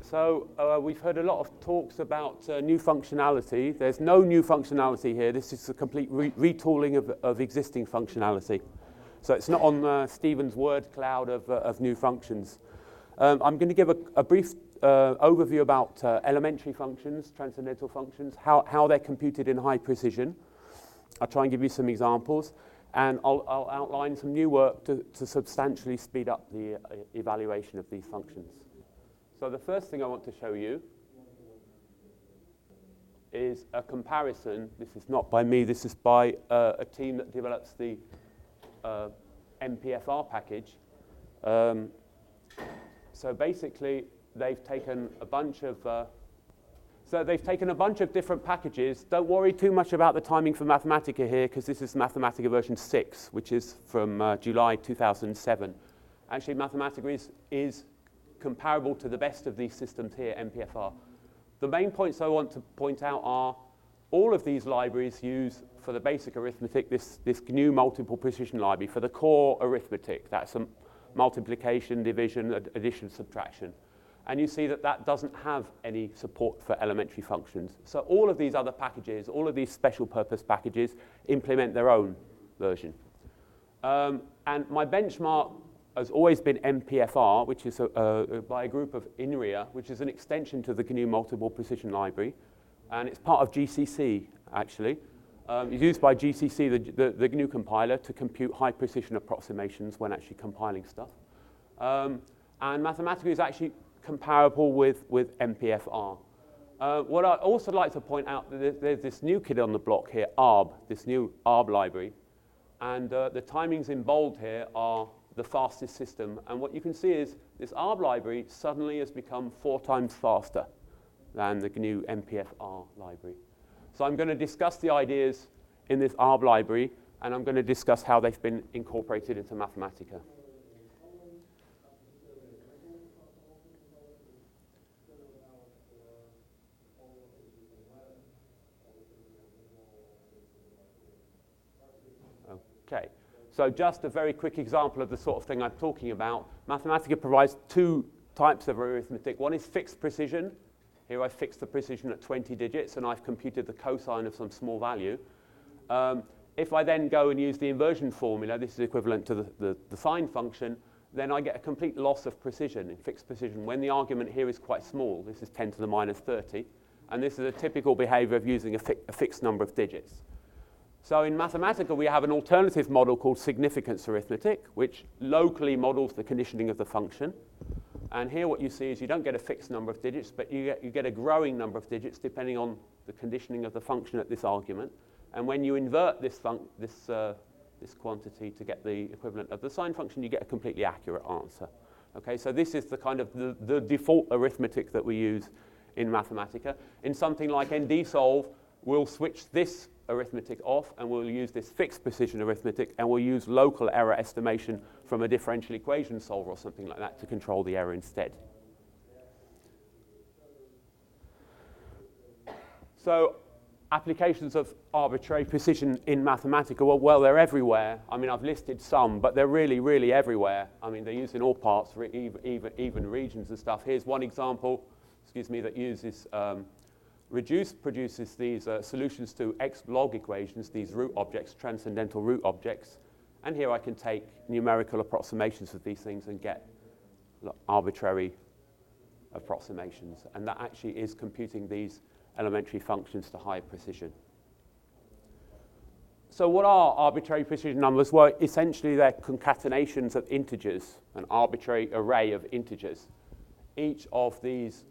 So we've heard a lot of talks about new functionality. There's no new functionality here. This is a complete retooling of existing functionality. So it's not on Stephen's word cloud of new functions. I'm going to give a brief overview about elementary functions, transcendental functions, how they're computed in high precision. I'll try and give you some examples. And I'll outline some new work to substantially speed up the evaluation of these functions. So the first thing I want to show you is a comparison. This is not by me. This is by a team that develops the MPFR package. So basically, they've taken a bunch of different packages. Don't worry too much about the timing for Mathematica here, because this is Mathematica version 6, which is from July 2007. Actually, Mathematica is comparable to the best of these systems here, MPFR. The main points I want to point out are all of these libraries use, for the basic arithmetic, this GNU multiple precision library. For the core arithmetic, that's a multiplication, division, addition, subtraction. And you see that doesn't have any support for elementary functions. So all of these other packages, all of these special purpose packages, implement their own version. And my benchmark has always been MPFR, which is by a group of INRIA, which is an extension to the GNU multiple precision library. And it's part of GCC, actually. It's used by GCC, the GNU compiler, to compute high precision approximations when actually compiling stuff. And Mathematica is actually comparable with MPFR. What I'd also like to point out, there's this new kid on the block here, ARB, this new ARB library. And the timings in bold here are the fastest system. And what you can see is this ARB library suddenly has become 4 times faster than the GNU MPFR library. So I'm going to discuss the ideas in this ARB library, and I'm going to discuss how they've been incorporated into Mathematica. Okay. So just a very quick example of the sort of thing I'm talking about. Mathematica provides 2 types of arithmetic. One is fixed precision. Here I've fixed the precision at 20 digits, and I've computed the cosine of some small value. If I then go and use the inversion formula, this is equivalent to the sine function, then I get a complete loss of precision in fixed precision when the argument here is quite small. This is 10 to the minus 30. And this is a typical behavior of using a fixed number of digits. So in Mathematica, we have an alternative model called significance arithmetic, which locally models the conditioning of the function. And here what you see is you don't get a fixed number of digits, but you get a growing number of digits depending on the conditioning of the function at this argument. And when you invert this quantity to get the equivalent of the sine function, you get a completely accurate answer. Okay, so this is the kind of the default arithmetic that we use in Mathematica. In something like NDSolve, we'll switch this arithmetic off, and we'll use this fixed precision arithmetic, and we'll use local error estimation from a differential equation solver or something like that to control the error instead. So applications of arbitrary precision in Mathematica, well, they're everywhere. I mean, I've listed some, but they're really, really everywhere. I mean, they're used in all parts, even regions and stuff. Here's one example, that uses Reduce produces these solutions to x log equations, these root objects, transcendental root objects. And here I can take numerical approximations of these things and get arbitrary approximations. And that actually is computing these elementary functions to high precision. So what are arbitrary precision numbers? Well, essentially they're concatenations of integers, an arbitrary array of integers. Each of these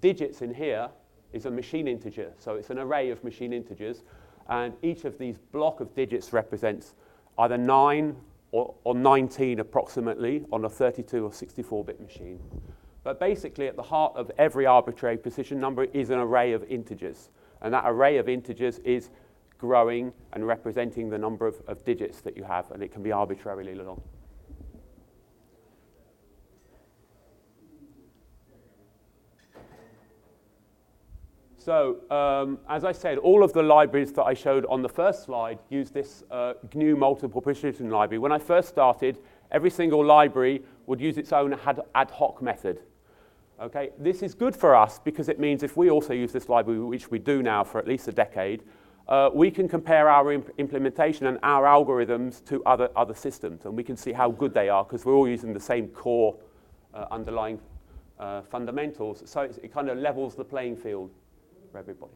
digits in here is a machine integer. So it's an array of machine integers. And each of these block of digits represents either 9 or 19 approximately on a 32 or 64-bit machine. But basically at the heart of every arbitrary precision number is an array of integers. And that array of integers is growing and representing the number of digits that you have. And it can be arbitrarily long. So, as I said, all of the libraries that I showed on the first slide use this GNU multiple precision library. When I first started, every single library would use its own ad hoc method. Okay, this is good for us because it means if we also use this library, which we do now for at least a decade, we can compare our implementation and our algorithms to other systems, and we can see how good they are because we're all using the same core underlying fundamentals. So it kind of levels the playing field for everybody.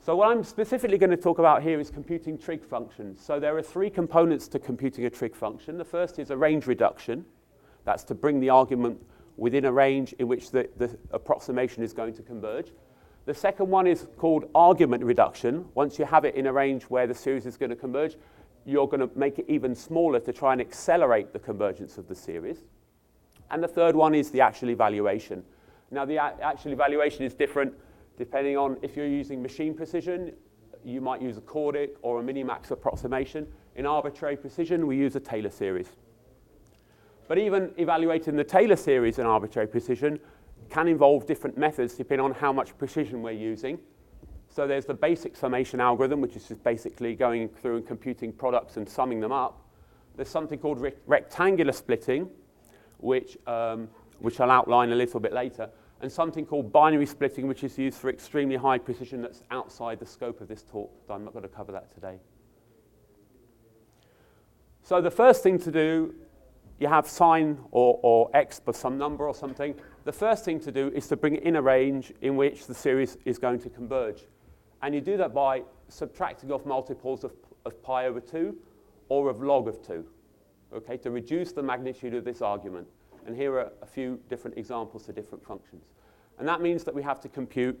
So what I'm specifically going to talk about here is computing trig functions. So there are three components to computing a trig function. The first is a range reduction. That's to bring the argument within a range in which the approximation is going to converge. The second one is called argument reduction. Once you have it in a range where the series is going to converge, you're going to make it even smaller to try and accelerate the convergence of the series. And the third one is the actual evaluation. Now, the actual evaluation is different depending on if you're using machine precision, you might use a chordic or a minimax approximation. In arbitrary precision, we use a Taylor series. But even evaluating the Taylor series in arbitrary precision can involve different methods depending on how much precision we're using. So there's the basic summation algorithm, which is just basically going through and computing products and summing them up. There's something called rectangular splitting, which I'll outline a little bit later, and something called binary splitting, which is used for extremely high precision that's outside the scope of this talk, so I'm not going to cover that today. So the first thing to do, you have sine or x for some number or something. The first thing to do is to bring it in a range in which the series is going to converge. And you do that by subtracting off multiples of pi over 2 or of log of 2, okay, to reduce the magnitude of this argument. And here are a few different examples for different functions. And that means that we have to compute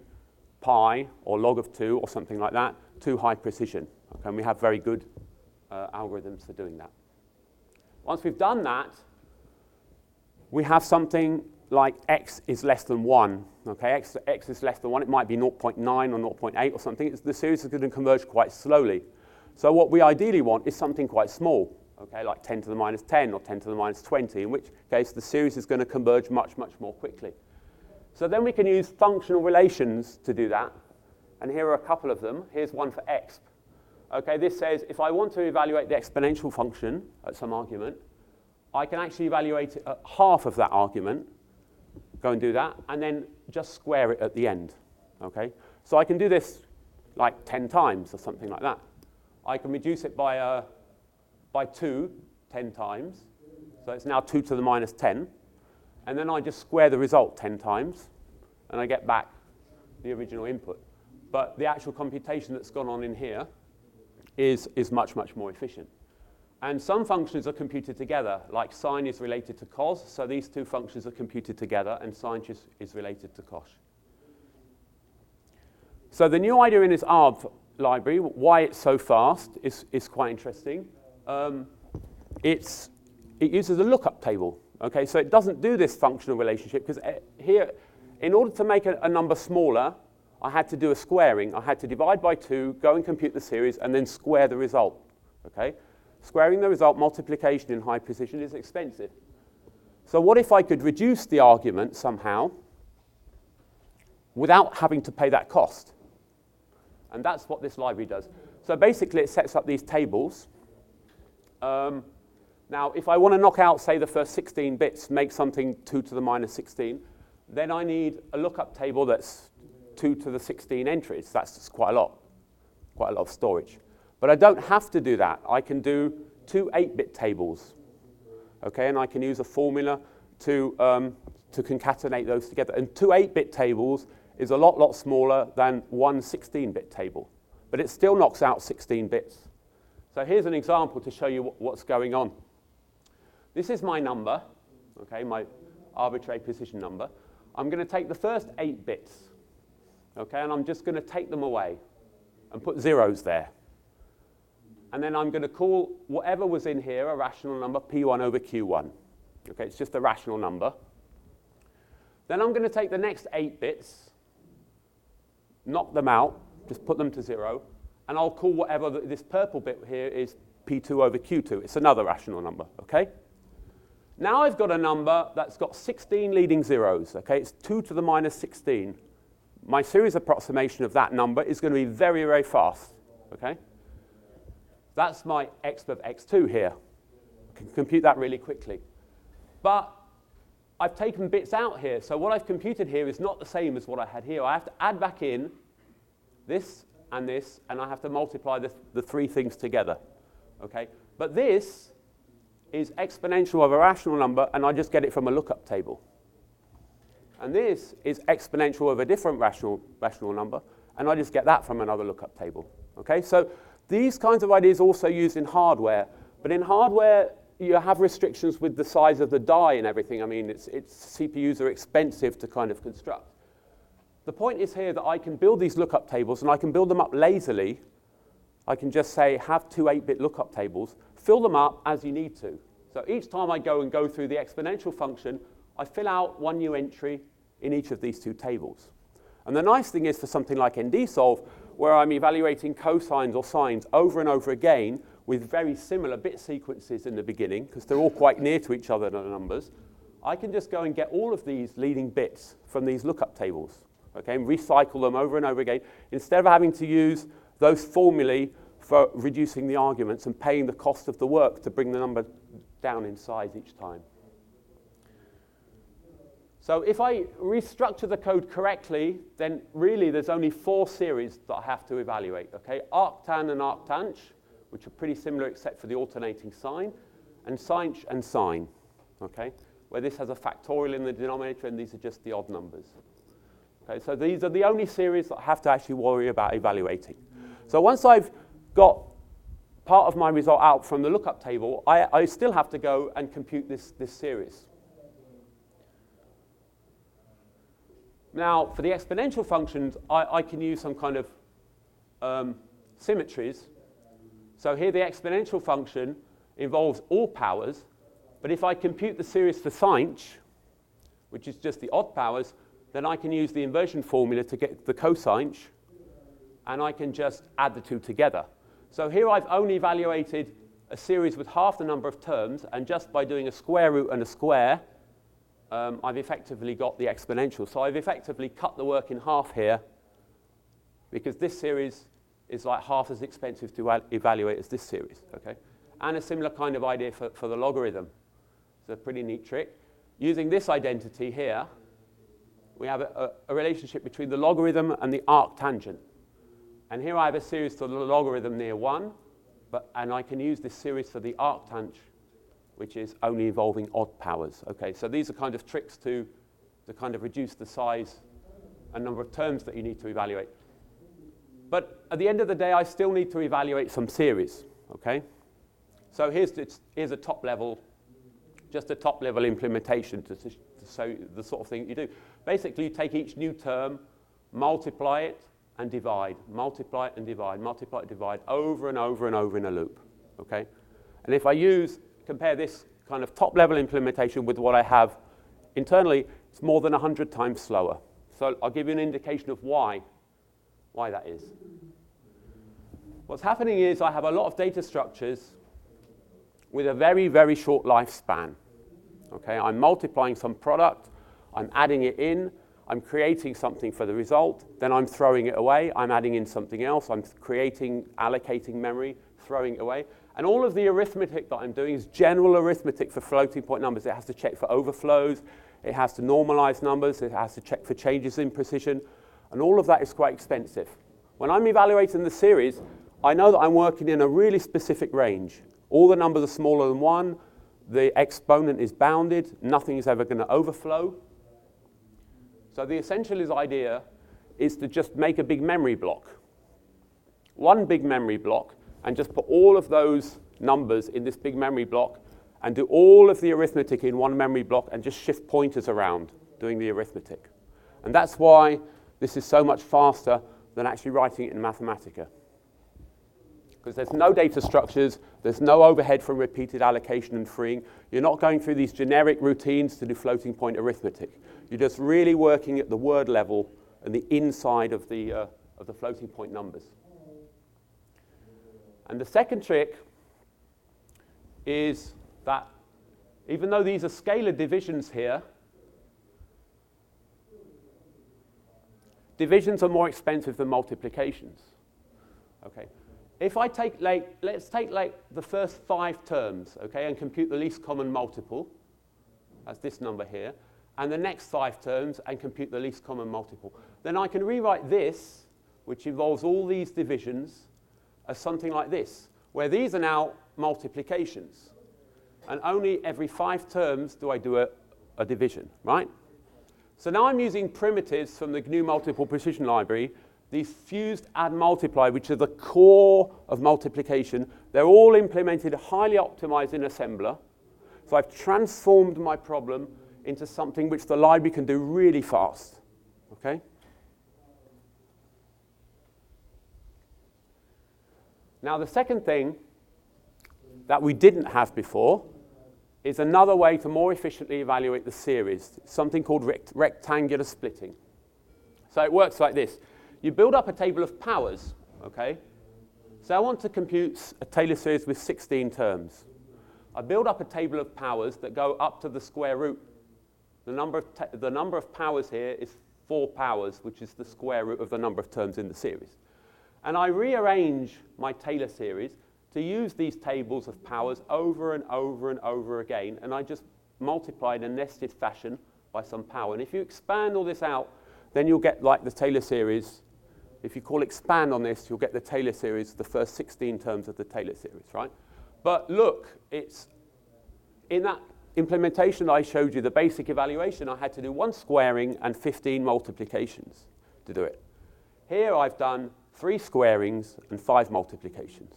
pi or log of 2 or something like that to high precision. Okay, and we have very good algorithms for doing that. Once we've done that, we have something like x is less than 1. Okay, x is less than 1. It might be 0.9 or 0.8 or something. The series is going to converge quite slowly. So what we ideally want is something quite small, okay, like 10 to the minus 10 or 10 to the minus 20, in which case the series is going to converge much, much more quickly. So then we can use functional relations to do that. And here are a couple of them. Here's one for exp. Okay, this says if I want to evaluate the exponential function at some argument, I can actually evaluate it at half of that argument, go and do that, and then just square it at the end. Okay, so I can do this like 10 times or something like that. I can reduce it by 2 10 times, so it's now 2 to the minus 10, and then I just square the result 10 times, and I get back the original input. But the actual computation that's gone on in here is much, much more efficient. And some functions are computed together, like sine is related to cos, so these two functions are computed together, and sine is related to cos. So the new idea in this ARB library, why it's so fast, is quite interesting. It uses a lookup table. Okay, so it doesn't do this functional relationship, because here, in order to make a number smaller, I had to do a squaring. I had to divide by 2, go and compute the series, and then square the result. Okay? Squaring the result, multiplication in high precision, is expensive. So what if I could reduce the argument somehow without having to pay that cost? And that's what this library does. So basically, it sets up these tables. Now, if I want to knock out, say, the first 16 bits, make something 2 to the minus 16, then I need a lookup table that's 2 to the 16 entries. That's just quite a lot of storage. But I don't have to do that. I can do 2 8-bit tables, okay? And I can use a formula to concatenate those together. And 2 8-bit tables is a lot smaller than one 16-bit table. But it still knocks out 16 bits. So here's an example to show you what's going on. This is my number, okay, my arbitrary precision number. I'm going to take the first 8 bits, okay, and I'm just going to take them away and put zeros there. And then I'm going to call whatever was in here a rational number, P1 over Q1. Okay, it's just a rational number. Then I'm going to take the next 8 bits, knock them out, just put them to 0, and I'll call whatever this purple bit here is P2 over Q2. It's another rational number, okay? Now I've got a number that's got 16 leading zeros, okay? It's 2 to the minus 16. My series approximation of that number is going to be very, very fast, okay? That's my exp of x2 here. I can compute that really quickly. But I've taken bits out here. So what I've computed here is not the same as what I had here. I have to add back in this, and I have to multiply the three things together. Okay? But this is exponential of a rational number, and I just get it from a lookup table. And this is exponential of a different rational number, and I just get that from another lookup table. Okay? So these kinds of ideas are also used in hardware, but in hardware you have restrictions with the size of the die and everything. I mean, CPUs are expensive to kind of construct. The point is here that I can build these lookup tables, and I can build them up lazily. I can just say, have two 8-bit lookup tables, fill them up as you need to. So each time I go through the exponential function, I fill out one new entry in each of these two tables. And the nice thing is for something like NDSolve, where I'm evaluating cosines or sines over and over again with very similar bit sequences in the beginning, because they're all quite near to each other, the numbers, I can just go and get all of these leading bits from these lookup tables, okay, and recycle them over and over again, instead of having to use those formulae for reducing the arguments and paying the cost of the work to bring the number down in size each time. So if I restructure the code correctly, then really there's only 4 series that I have to evaluate, okay? Arctan and arctanch, which are pretty similar except for the alternating sign, and sinch and sine, okay? Where this has a factorial in the denominator and these are just the odd numbers. Okay, so these are the only series that I have to actually worry about evaluating. So once I've got part of my result out from the lookup table, I still have to go and compute this series. Now, for the exponential functions, I can use some kind of symmetries. So here the exponential function involves all powers, but if I compute the series for sinch, which is just the odd powers, then I can use the inversion formula to get the cosinch, and I can just add the two together. So here I've only evaluated a series with half the number of terms, and just by doing a square root and a square, I've effectively got the exponential. So I've effectively cut the work in half here, because this series is like half as expensive to evaluate as this series, okay? And a similar kind of idea for the logarithm. It's a pretty neat trick. Using this identity here, we have a relationship between the logarithm and the arctangent. And here I have a series for the logarithm near 1, and I can use this series for the arctanch, which is only involving odd powers. Okay, so these are kind of tricks to kind of reduce the size and number of terms that you need to evaluate. But at the end of the day, I still need to evaluate some series. Okay, so here's a top level, just a top level implementation to show you the sort of thing that you do. Basically, you take each new term, multiply it, and divide, multiply it and divide, multiply it and divide, over and over and over in a loop, okay? And if I compare this kind of top-level implementation with what I have internally, it's more than 100 times slower. So I'll give you an indication of why that is. What's happening is I have a lot of data structures with a very, very short lifespan, okay? I'm multiplying some product, I'm adding it in, I'm creating something for the result, then I'm throwing it away, I'm adding in something else, I'm allocating memory, throwing it away. And all of the arithmetic that I'm doing is general arithmetic for floating point numbers. It has to check for overflows, it has to normalize numbers, it has to check for changes in precision, and all of that is quite expensive. When I'm evaluating the series, I know that I'm working in a really specific range. All the numbers are smaller than 1, the exponent is bounded, nothing is ever going to overflow. So the essential idea is to just make a big memory block. One big memory block, and just put all of those numbers in this big memory block and do all of the arithmetic in one memory block and just shift pointers around doing the arithmetic. And that's why this is so much faster than actually writing it in Mathematica. Because there's no data structures, there's no overhead from repeated allocation and freeing. You're not going through these generic routines to do floating point arithmetic. You're just really working at the word level and the inside of the floating point numbers. And the second trick is that even though these are scalar divisions here, divisions are more expensive than multiplications. Okay. If I take, let's take the first 5 terms, okay, and compute the least common multiple, that's this number here, and the next 5 terms and compute the least common multiple. Then I can rewrite this, which involves all these divisions, as something like this, where these are now multiplications. And only every 5 terms do I do a division, right? So now I'm using primitives from the GNU Multiple Precision Library, these fused add multiply, which are the core of multiplication. They're all implemented highly optimized in assembler. So I've transformed my problem into something which the library can do really fast, okay? Now the second thing that we didn't have before is another way to more efficiently evaluate the series, something called rectangular splitting. So it works like this. You build up a table of powers, okay? So I want to compute a Taylor series with 16 terms. I build up a table of powers that go up to the square root. The number of powers here is 4 powers, which is the square root of the number of terms in the series. And I rearrange my Taylor series to use these tables of powers over and over and over again, and I just multiply in a nested fashion by some power. And if you expand all this out, then you'll get like the Taylor series. If you call expand on this, you'll get the Taylor series, the first 16 terms of the Taylor series, right? But look, it's in that implementation I showed you, the basic evaluation, I had to do 1 squaring and 15 multiplications to do it. Here I've done 3 squarings and 5 multiplications.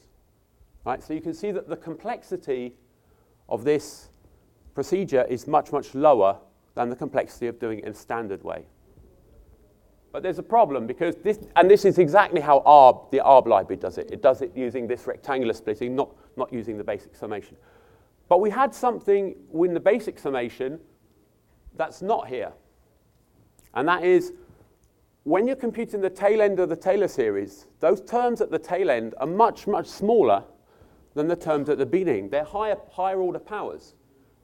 Right, so you can see that the complexity of this procedure is much, much lower than the complexity of doing it in a standard way. But there's a problem because this is exactly how the Arb library does it. It does it using this rectangular splitting, not using the basic summation. But we had something in the basic summation that's not here. And that is, when you're computing the tail end of the Taylor series, those terms at the tail end are much, much smaller than the terms at the beginning. They're higher order powers.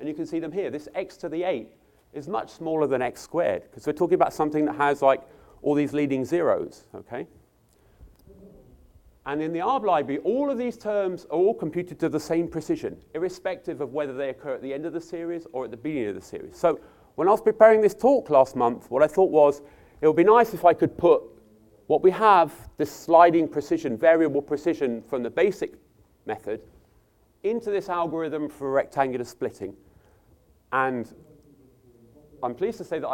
And you can see them here. This x to the 8 is much smaller than x squared, because we're talking about something that has like all these leading zeros, okay? And in the Arb library, all of these terms are all computed to the same precision, irrespective of whether they occur at the end of the series or at the beginning of the series. So when I was preparing this talk last month, what I thought was, it would be nice if I could put what we have, this sliding precision, variable precision from the basic method, into this algorithm for rectangular splitting. And I'm pleased to say that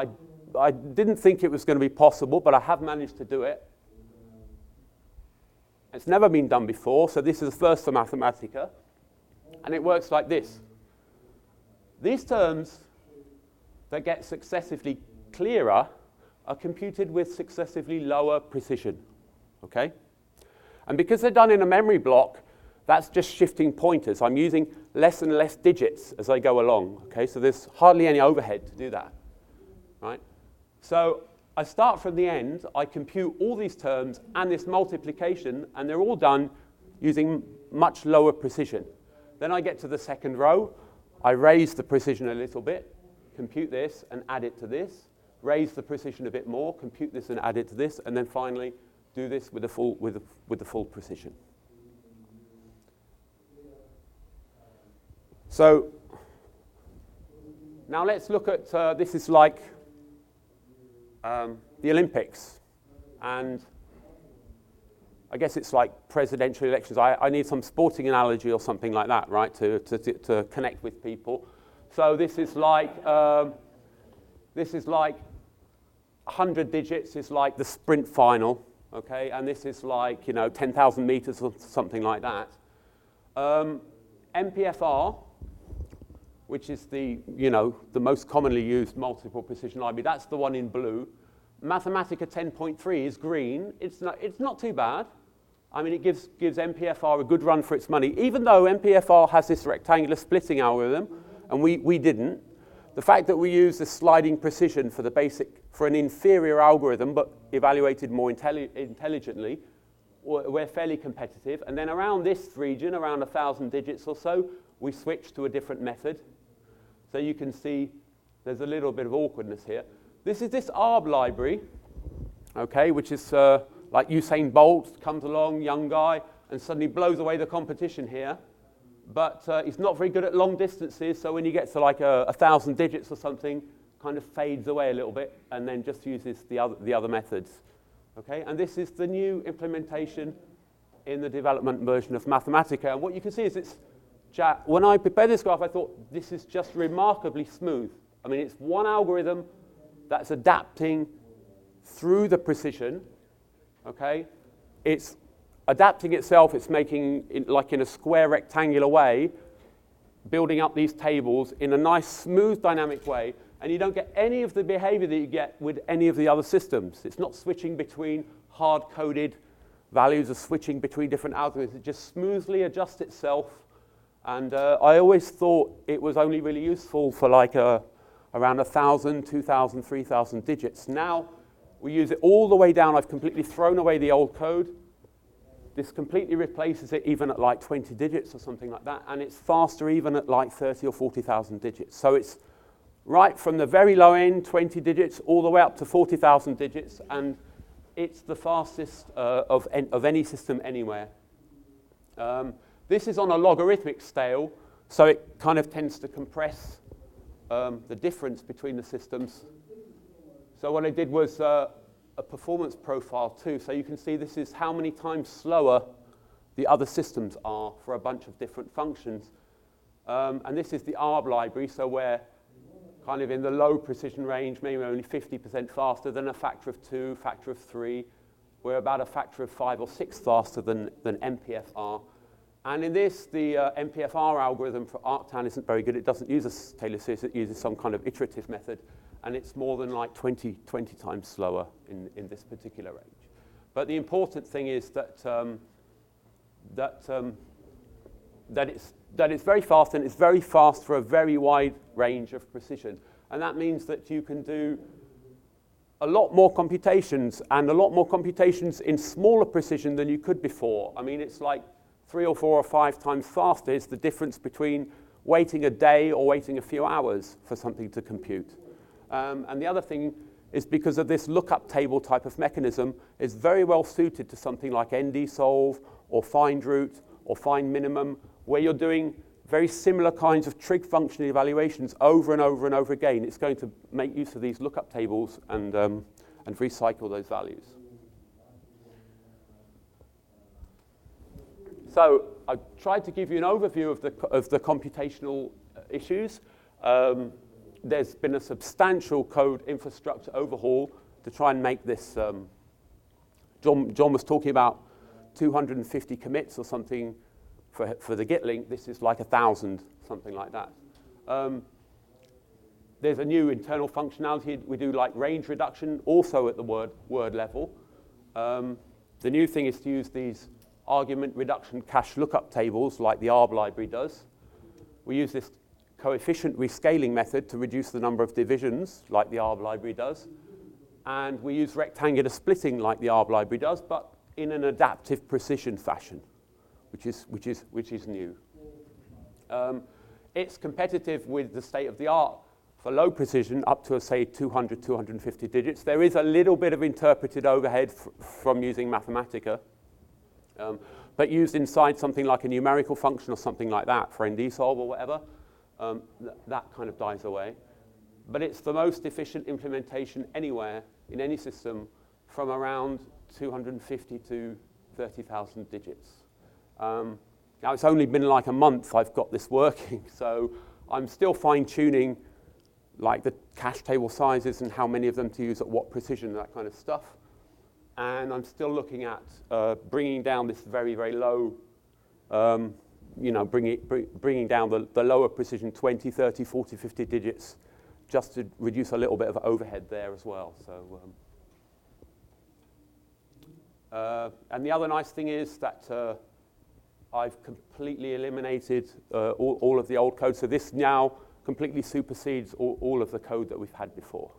I didn't think it was going to be possible, but I have managed to do it. It's never been done before, so this is the first for Mathematica. And it works like this. These terms that get successively clearer are computed with successively lower precision, okay? And because they're done in a memory block, that's just shifting pointers. I'm using less and less digits as I go along, okay? So there's hardly any overhead to do that, right? So I start from the end, I compute all these terms and this multiplication, and they're all done using much lower precision. Then I get to the second row, I raise the precision a little bit, compute this and add it to this, raise the precision a bit more, compute this and add it to this, and then finally do this with the full precision. So now let's look at, this is like the Olympics. And I guess it's like presidential elections. I need some sporting analogy or something like that, right, to connect with people. So this is like 100 digits is like the sprint final, okay? And this is like, 10,000 meters or something like that. MPFR, which is the most commonly used multiple precision library. That's the one in blue. Mathematica 10.3 is green. It's not too bad. I mean, it gives MPFR a good run for its money, even though MPFR has this rectangular splitting algorithm, and we didn't. The fact that we use the sliding precision for an inferior algorithm, but evaluated more intelligently, we're fairly competitive. And then around this region, around 1,000 digits or so, we switch to a different method. So you can see there's a little bit of awkwardness here. This is this Arb library, okay, which is like Usain Bolt comes along, young guy, and suddenly blows away the competition here. But he's not very good at long distances, so when you get to like 1,000 digits or something, kind of fades away a little bit and then just uses the other methods. Okay, and this is the new implementation in the development version of Mathematica. And what you can see is when I prepared this graph, I thought this is just remarkably smooth. I mean, it's one algorithm that's adapting through the precision. Okay, it's adapting itself. It's making it like in a square rectangular way, building up these tables in a nice, smooth, dynamic way. And you don't get any of the behavior that you get with any of the other systems. It's not switching between hard-coded values or switching between different algorithms. It just smoothly adjusts itself. And I always thought it was only really useful for like around 1,000, 2,000, 3,000 digits. Now we use it all the way down. I've completely thrown away the old code. This completely replaces it even at like 20 digits or something like that. And it's faster even at like 30 or 40,000 digits. So it's right from the very low end, 20 digits, all the way up to 40,000 digits. And it's the fastest of any system anywhere. This is on a logarithmic scale, so it kind of tends to compress the difference between the systems. So what I did was a performance profile too. So you can see this is how many times slower the other systems are for a bunch of different functions. And this is the Arb library, so we're kind of in the low precision range, maybe only 50% faster than a factor of 2, factor of 3. We're about a factor of 5 or 6 faster than MPFR. And in this, the MPFR algorithm for Arctan isn't very good. It doesn't use a Taylor series. It uses some kind of iterative method. And it's more than like 20 times slower in this particular range. But the important thing is that it's very fast, and it's very fast for a very wide range of precision. And that means that you can do a lot more computations, and a lot more computations in smaller precision than you could before. I mean, it's like 3 or 4 or 5 times faster is the difference between waiting a day or waiting a few hours for something to compute. And the other thing is because of this lookup table type of mechanism, it's very well suited to something like ND-solve or find root or find minimum, where you're doing very similar kinds of trig function evaluations over and over and over again. It's going to make use of these lookup tables and recycle those values. So I tried to give you an overview of the computational issues. There's been a substantial code infrastructure overhaul to try and make this. John was talking about 250 commits or something for the Git link. This is like 1,000, something like that. There's a new internal functionality. We do like range reduction, also at the word level. The new thing is to use these argument reduction cache lookup tables like the Arb library does. We use this coefficient rescaling method to reduce the number of divisions like the Arb library does. And we use rectangular splitting like the Arb library does, but in an adaptive precision fashion, which is new. It's competitive with the state of the art for low precision up to, say, 200, 250 digits. There is a little bit of interpreted overhead from using Mathematica, but used inside something like a numerical function or something like that for ND-solve or whatever, that kind of dies away. But it's the most efficient implementation anywhere in any system from around 250 to 30,000 digits. Now, it's only been like a month I've got this working, so I'm still fine-tuning like the cache table sizes and how many of them to use at what precision, that kind of stuff. And I'm still looking at bringing down this very, very low, bringing down the lower precision 20, 30, 40, 50 digits just to reduce a little bit of overhead there as well. So, and the other nice thing is that I've completely eliminated all of the old code. So this now completely supersedes all of the code that we've had before.